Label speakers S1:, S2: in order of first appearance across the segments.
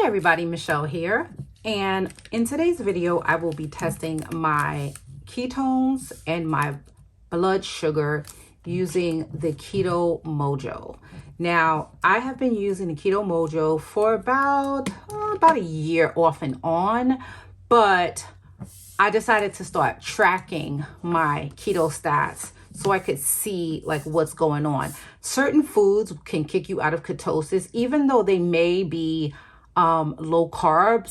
S1: Hey everybody, Michelle here, and in today's video I will be testing my ketones and my blood sugar using the Keto Mojo. Now, I have been using the Keto Mojo for about a year off and on, but I decided to start tracking my keto stats so I could see like what's going on. Certain foods can kick you out of ketosis, even though they may be low carb.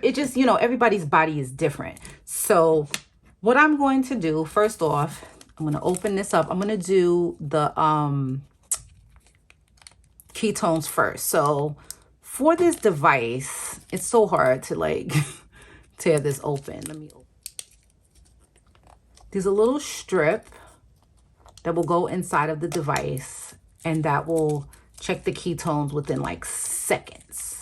S1: It just, everybody's body is different. So what I'm going to do, first off, I'm going to open this up. I'm going to do the ketones first. So for this device, it's so hard to like tear this open. There's a little strip that will go inside of the device, and that will check the ketones within like seconds.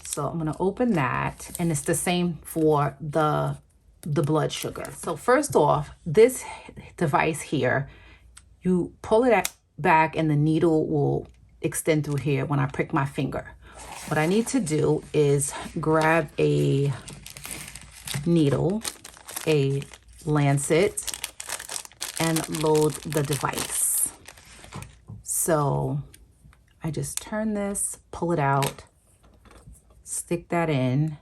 S1: So I'm gonna open that, and it's the same for the blood sugar. So first off, this device here, you pull it back and the needle will extend through here when I prick my finger. What I need to do is grab a needle, a lancet, and load the device. So I just turn this, pull it out, stick that in.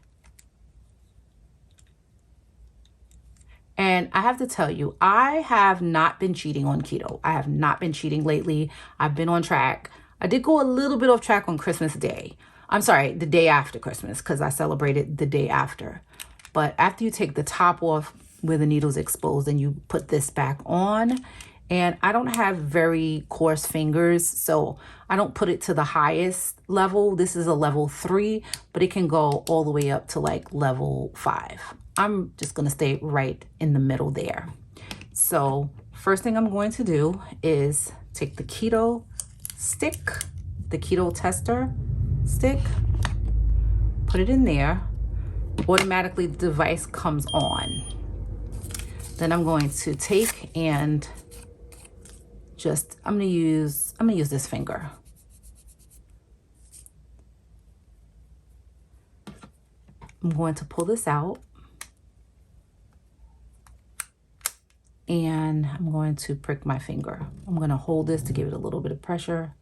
S1: And I have to tell you, I have not been cheating on keto. I have not been cheating lately. I've been on track. I did go a little bit off track on Christmas Day. I'm sorry, the day after Christmas, because I celebrated the day after. But after you take the top off where the needle's exposed, and you put this back on, and I don't have very coarse fingers, so I don't put it to the highest level. This is a level 3, but it can go all the way up to like level 5. I'm just gonna stay right in the middle there. So first thing I'm going to do is take the keto stick, the keto tester stick, put it in there. Automatically the device comes on. Then I'm going to take and I'm gonna use this finger. I'm going to pull this out, and I'm going to prick my finger. I'm going to hold this to give it a little bit of pressure.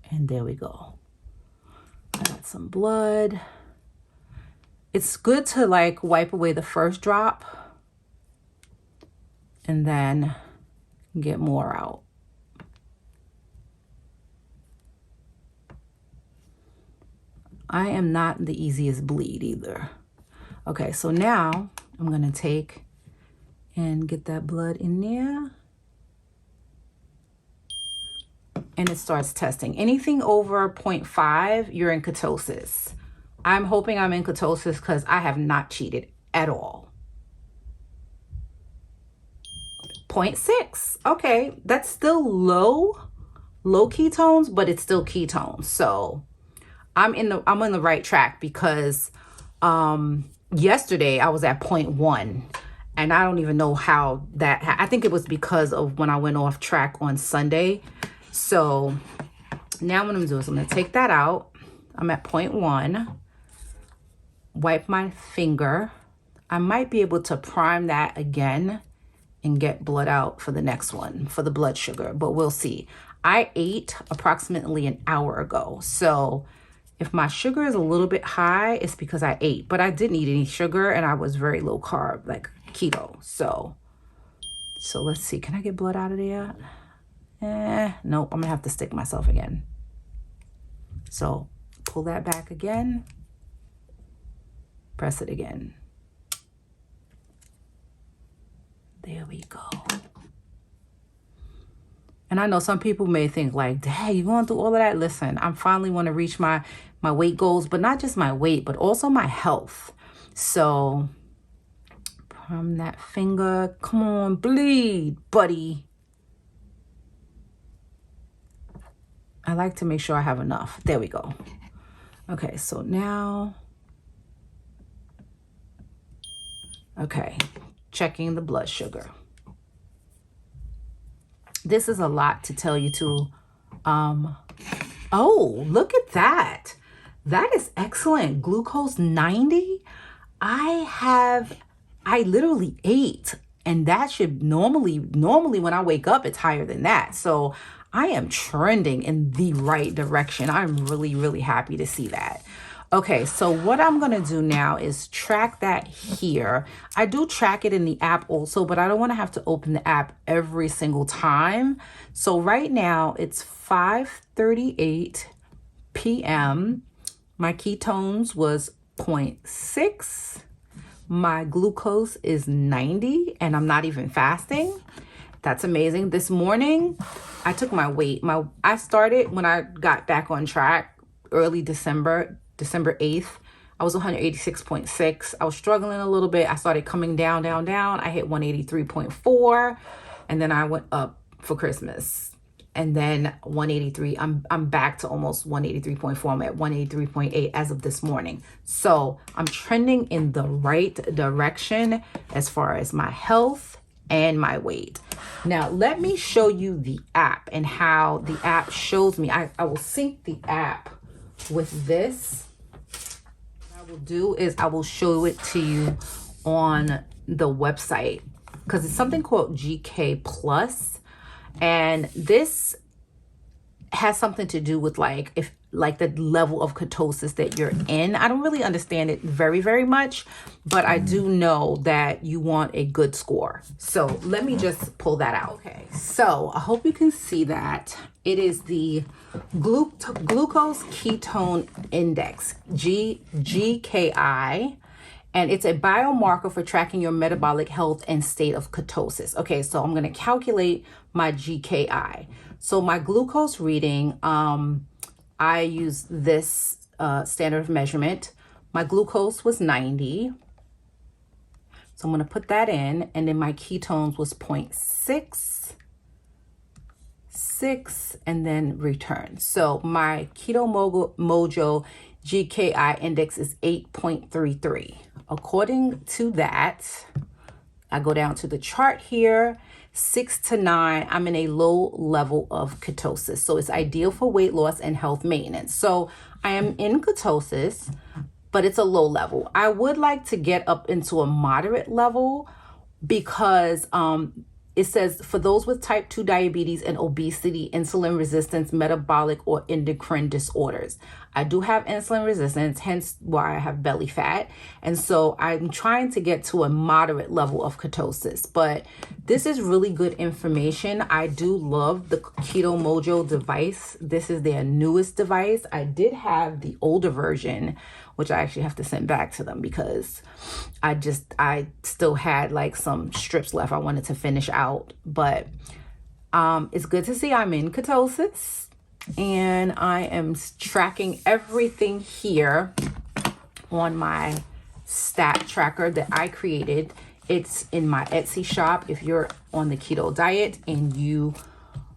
S1: And there we go. I got some blood. It's good to like wipe away the first drop and then get more out. I am not the easiest bleed either. Okay, so now I'm gonna take and get that blood in there. And it starts testing. Anything over 0.5, you're in ketosis. I'm hoping I'm in ketosis because I have not cheated at all. 0.6, okay, that's still low ketones, but it's still ketones. So I'm on the right track, because yesterday I was at 0.1, and I don't even know how that. I think it was because of when I went off track on Sunday. So now what I'm doing is I'm going to take that out. I'm at 0.1. Wipe my finger. I might be able to prime that again and get blood out for the next one, for the blood sugar, but we'll see. I ate approximately an hour ago. So if my sugar is a little bit high, it's because I ate, but I didn't eat any sugar, and I was very low carb, like keto. So let's see. Can I get blood out of there? Nope, I'm gonna have to stick myself again. So pull that back again, press it again. There we go. And I know some people may think like, dang, you going through all of that? Listen, I finally want to reach my weight goals, but not just my weight, but also my health. So from that finger, come on, bleed, buddy. I like to make sure I have enough. There we go. Okay, so now, okay, checking the blood sugar. This is a lot to tell you to, oh, look at that. That is excellent. Glucose 90. I literally ate, and that should normally when I wake up, it's higher than that. So I am trending in the right direction. I'm really, really happy to see that. Okay, so what I'm going to do now is track that here. I do track it in the app also, but I don't want to have to open the app every single time. So right now it's 5:38 p.m. My ketones was 0.6. My glucose is 90, and I'm not even fasting. That's amazing. This morning, I took my weight. I started when I got back on track early December 8th. I was 186.6. I was struggling a little bit. I started coming down. I hit 183.4, and then I went up for Christmas. And then 183. I'm back to almost 183.4. I'm at 183.8 as of this morning. So I'm trending in the right direction as far as my health and my weight. Now, let me show you the app and how the app shows me. I will sync the app with this. What I will do is I will show it to you on the website because it's something called GK Plus. And this has something to do with like the level of ketosis that you're in. I don't really understand it very, very much, but I do know that you want a good score. So let me just pull that out. Okay, so I hope you can see that. It is the glucose ketone index, GKI. And it's a biomarker for tracking your metabolic health and state of ketosis. Okay, so I'm going to calculate my GKI. So my glucose reading, I use this standard of measurement. My glucose was 90. So I'm going to put that in. And then my ketones was 0.6, and then return. So my Keto Mojo GKI index is 8.33. According to that, I go down to the chart here, 6 to 9, I'm in a low level of ketosis. So it's ideal for weight loss and health maintenance. So I am in ketosis, but it's a low level. I would like to get up into a moderate level because it says for those with type 2 diabetes and obesity, insulin resistance, metabolic or endocrine disorders. I do have insulin resistance, hence why I have belly fat. And so I'm trying to get to a moderate level of ketosis, but this is really good information. I do love the Keto Mojo device. This is their newest device. I did have the older version, which I actually have to send back to them because I still had like some strips left I wanted to finish out. But it's good to see I'm in ketosis and I am tracking everything here on my stat tracker that I created. It's in my Etsy shop. If you're on the keto diet and you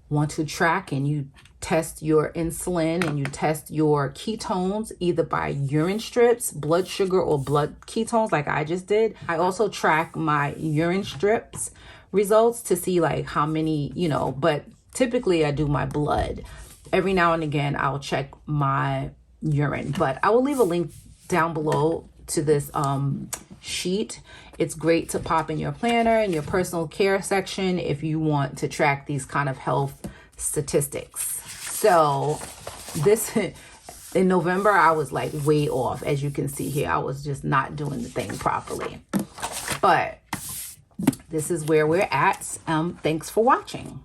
S1: want to track and you test your insulin and you test your ketones either by urine strips, blood sugar, or blood ketones like I just did. I also track my urine strips results to see like how many, but typically I do my blood. Every now and again, I'll check my urine, but I will leave a link down below to this sheet. It's great to pop in your planner and your personal care section if you want to track these kind of health statistics. So this in November, I was like way off. As you can see here, I was just not doing the thing properly. But this is where we're at. Thanks for watching.